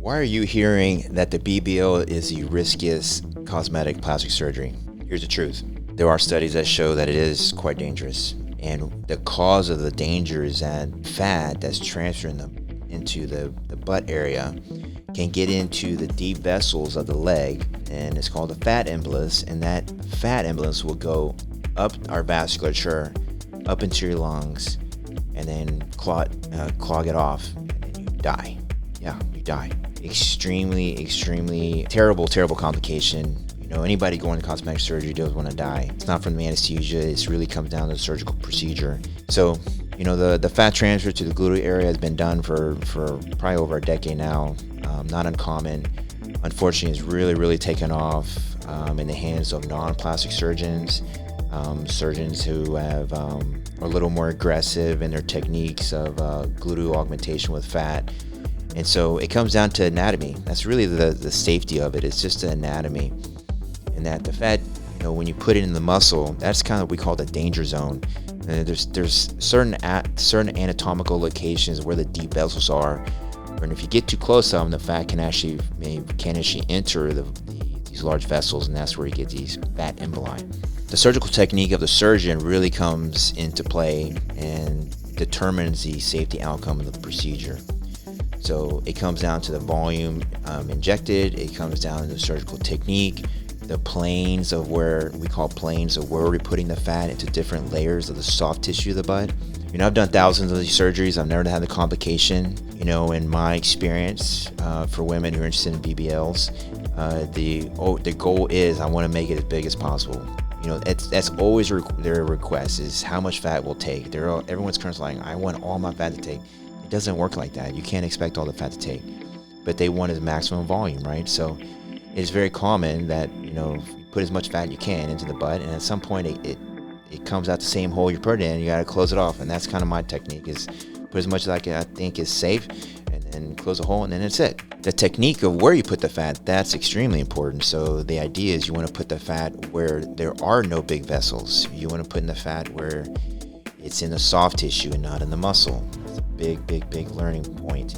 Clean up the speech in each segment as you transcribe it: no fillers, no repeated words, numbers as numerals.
Why are you hearing that the BBL is the riskiest cosmetic plastic surgery? Here's the truth. There are studies that show that it is quite dangerous. And the cause of the danger is that fat that's transferring into the butt area can get into the deep vessels of the leg, and it's called a fat embolus, and that fat embolus will go up our vasculature, up into your lungs, and then clog it off, and then you die. Yeah, you die. Extremely terrible complication. Anybody going to cosmetic surgery doesn't want to die. It's not from the anesthesia. It really comes down to the surgical procedure. So, the fat transfer to the gluteal area has been done for probably over a decade now. Not uncommon. Unfortunately, it's really taken off in the hands of non-plastic surgeons, surgeons who have are a little more aggressive in their techniques of gluteal augmentation with fat. And so it comes down to anatomy. That's really the safety of it. It's just the anatomy. And that the fat, when you put it in the muscle, that's kind of what we call the danger zone. And there's certain anatomical locations where the deep vessels are, and if you get too close to them, the fat can actually enter these large vessels, and that's where you get these fat emboli. The surgical technique of the surgeon really comes into play and determines the safety outcome of the procedure. So it comes down to the volume injected. It comes down to the surgical technique, the planes of where we're putting the fat into different layers of the soft tissue of the butt. I've done thousands of these surgeries. I've never had the complication. In my experience, for women who are interested in BBLs, the goal is I want to make it as big as possible. That's always their request is how much fat will take. Everyone's currently like, I want all my fat to take. It doesn't work like that. You can't expect all the fat to take, but they want is maximum volume, right? So it's very common that you put as much fat you can into the butt, and at some point it comes out the same hole you put it in. You got to close it off, and that's kind of my technique: is put as much as I think is safe, and then close the hole, and then that's it. The technique of where you put the fat, that's extremely important. So the idea is you want to put the fat where there are no big vessels. You want to put in the fat where it's in the soft tissue and not in the muscle. That's a big learning point,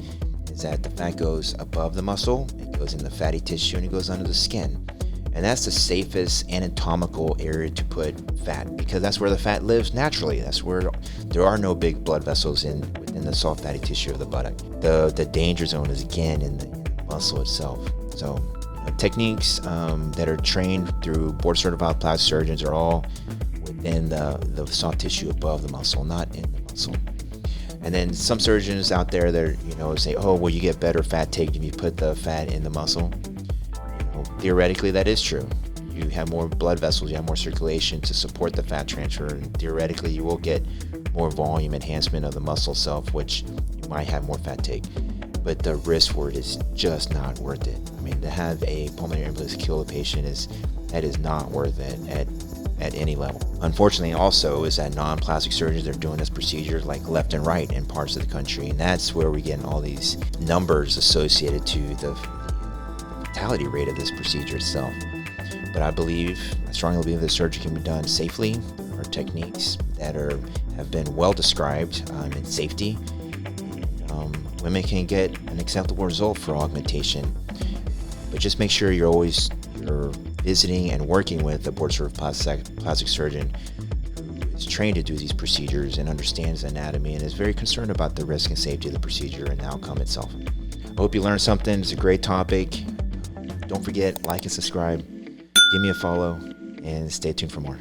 is that the fat goes above the muscle, it goes in the fatty tissue, and it goes under the skin. And that's the safest anatomical area to put fat, because that's where the fat lives naturally. That's where there are no big blood vessels within the soft fatty tissue of the buttock. The danger zone is again in the muscle itself. So techniques that are trained through board certified plastic surgeons are all within the soft tissue above the muscle, not in the muscle. And then some surgeons out there that say, oh, well, you get better fat take if you put the fat in the muscle. Theoretically, that is true. You have more blood vessels, you have more circulation to support the fat transfer, and theoretically you will get more volume enhancement of the muscle itself, which you might have more fat take. But the risk for it is just not worth it. To have a pulmonary embolus kill a patient is not worth it at any level. Unfortunately, also is that non-plastic surgeons are doing this procedure like left and right in parts of the country, and that's where we get all these numbers associated to the fatality rate of this procedure itself. But I strongly believe the surgery can be done safely. There are techniques that have been well described in safety. Women can get an acceptable result for augmentation, but just make sure you're visiting and working with a board-certified plastic surgeon who is trained to do these procedures and understands anatomy and is very concerned about the risk and safety of the procedure and the outcome itself. I hope you learned something. It's a great topic. Don't forget, like and subscribe. Give me a follow, and stay tuned for more.